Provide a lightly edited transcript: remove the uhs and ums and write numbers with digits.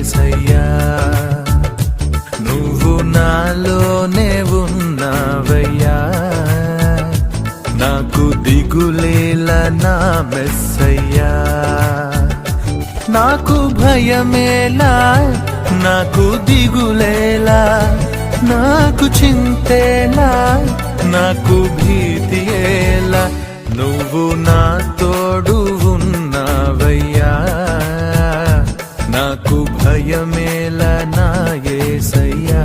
యేసయ్యా నువ్వు నాలోనే ఉన్నావయ్యా నాకు దిగులేలా నా మెస్సయ్యా నాకు భయమేలా నాకు దిగులేలా నాకు చింతేలా నాకు భీతియేలా నువ్వు నా తోడు ఉన్నావయ్యా నాకు భయమేలా నా యేసయ్యా